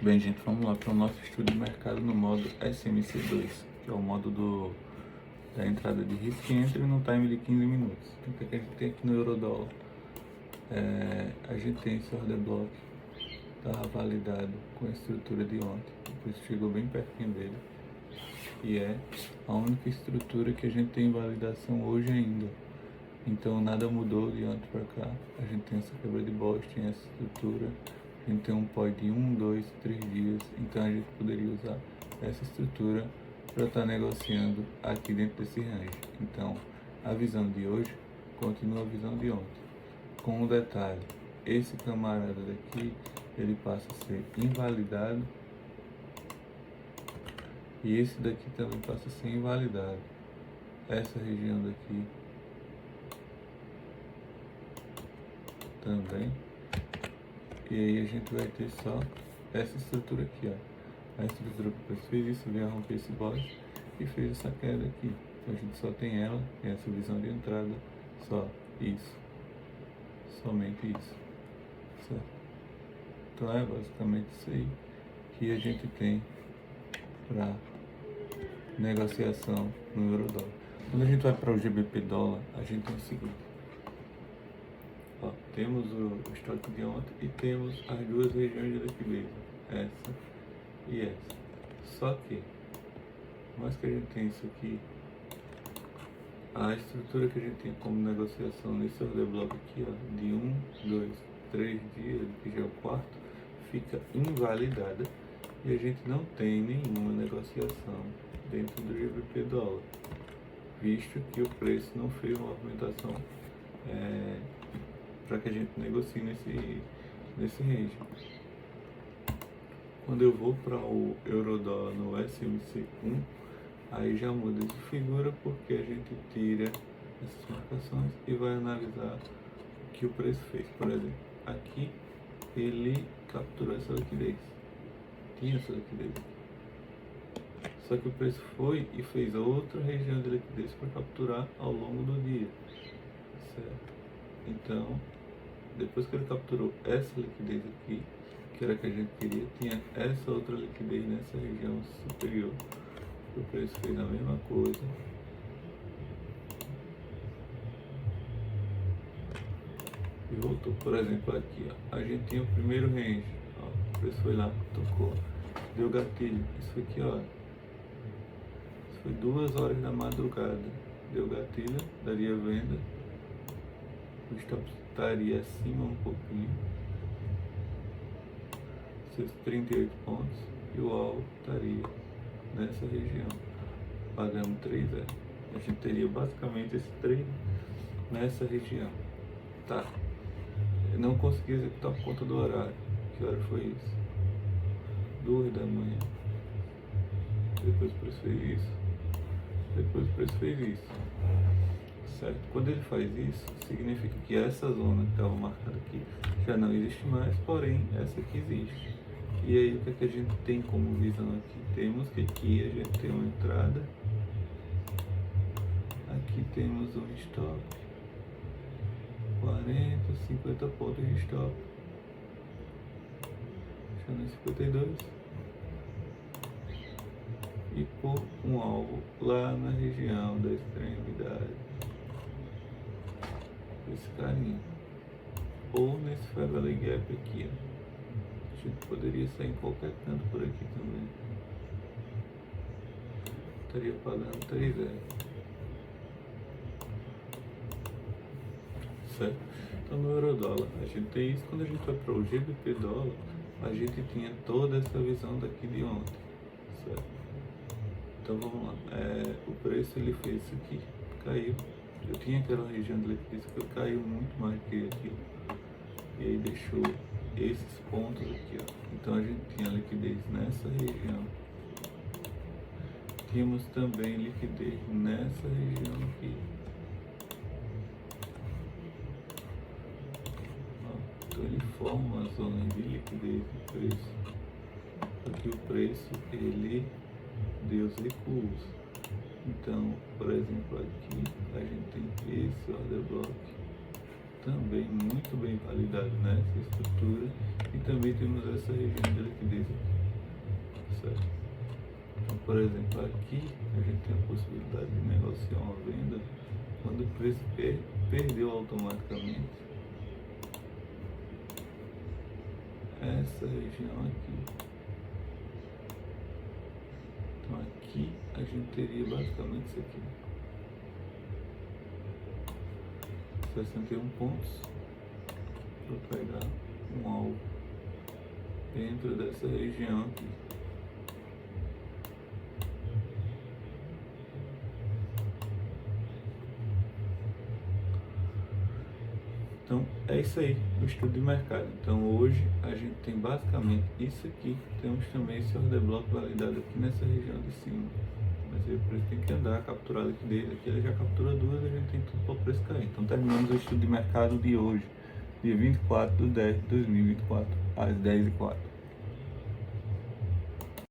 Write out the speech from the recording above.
Bem, gente, vamos lá para o nosso estudo de mercado no modo SMC2, que é o modo da entrada de risco e entra no time de 15 minutos. Então, o que a gente tem aqui no Eurodólar? A gente tem esse order block, estava validado com a estrutura de ontem, depois chegou bem pertinho dele, e é a única estrutura que a gente tem em validação hoje ainda. Então nada mudou de ontem para cá. A gente tem essa quebra de Boston, essa estrutura. A gente tem um POI de 1, 2, 3 dias. Então a gente poderia usar essa estrutura para estar negociando aqui dentro desse range. Então a visão de hoje continua a visão de ontem. Com um detalhe, esse camarada daqui, ele passa a ser invalidado. E esse daqui também passa a ser invalidado. Essa região daqui também. E aí a gente vai ter só essa estrutura aqui, ó. A estrutura que depois fez isso, veio a romper esse bote e fez essa queda aqui. Então a gente só tem ela, tem essa visão de entrada, só isso. Somente isso. Certo? Então é basicamente isso aí que a gente tem para negociação no Eurodólar. Quando a gente vai para o GBP dólar, a gente tem o seguinte. Ó, temos o histórico de ontem e temos as duas regiões de liquidez, essa e essa. Só que, mais que a gente tem isso aqui, a estrutura que a gente tem como negociação nesse order block aqui, ó, de 1, 2, 3 dias, que já é o quarto, fica invalidada e a gente não tem nenhuma negociação dentro do GBP dólar, visto que o preço não fez uma movimentação para que a gente negocie nesse range. Quando eu vou para o Eurodólar no SMC1, aí já muda de figura, porque a gente tira essas marcações e vai analisar o que o preço fez. Por exemplo, aqui ele capturou essa liquidez, tinha essa liquidez aqui. Só que o preço foi e fez outra região de liquidez para capturar ao longo do dia, certo? Então, depois que ele capturou essa liquidez aqui, que era a que a gente queria, tinha essa outra liquidez nessa região superior. O preço fez a mesma coisa. E voltou. Por exemplo, aqui, ó, a gente tinha o primeiro range. Ó, o preço foi lá, tocou. Deu gatilho. Isso aqui, ó. Isso foi 2 horas da madrugada. Deu gatilho, daria venda. O stop estaria acima um pouquinho. Seus 38 pontos. E o alvo estaria nessa região. Pagando 3,0. A gente teria basicamente esse trade nessa região. Tá. Eu não consegui executar por conta do horário. Que hora foi isso? 2 da manhã. Depois o preço fez isso. Depois o preço fez isso. Certo? Quando ele faz isso, significa que essa zona que estava marcada aqui já não existe mais, porém essa aqui existe. E aí o que, é que a gente tem como visão aqui? Temos que aqui a gente tem uma entrada. Aqui temos um stop. 40, 50 pontos de stop. Deixando em 52. E por um alvo lá na região da extremidade. Esse carinha. Ou nesse Fairvalley Gap aqui, ó. A gente poderia sair em qualquer canto por aqui também. Estaria pagando 3,0. Certo? Então no Eurodólar a gente tem isso. Quando a gente vai para o GBP dólar, a gente tinha toda essa visão daqui de ontem, certo? Então vamos lá, o preço ele fez isso aqui, caiu. Eu tinha aquela região de liquidez que caiu muito mais do que aquilo, e aí deixou esses pontos aqui, ó. Então a gente tinha liquidez nessa região, tínhamos também liquidez nessa região aqui. Então ele forma uma zona de liquidez do preço, porque o preço ele deu os recuos. Então, por exemplo, aqui a gente tem esse order block, também muito bem validado nessa estrutura, e também temos essa região de liquidez aqui, certo? Então, por exemplo, aqui a gente tem a possibilidade de negociar uma venda quando o preço perdeu automaticamente essa região aqui. Então aqui a gente teria basicamente isso aqui, 61 pontos, para pegar um alvo dentro dessa região aqui. Então é isso aí, o estudo de mercado. Então hoje a gente tem basicamente isso aqui, temos também esse order block validado aqui nessa região de cima. Mas aí o preço tem que andar, capturar a liquidez, aqui ele já captura duas, a gente tem tudo para o preço cair. Então terminamos o estudo de mercado de hoje, dia 24/10/2024, às 10h04.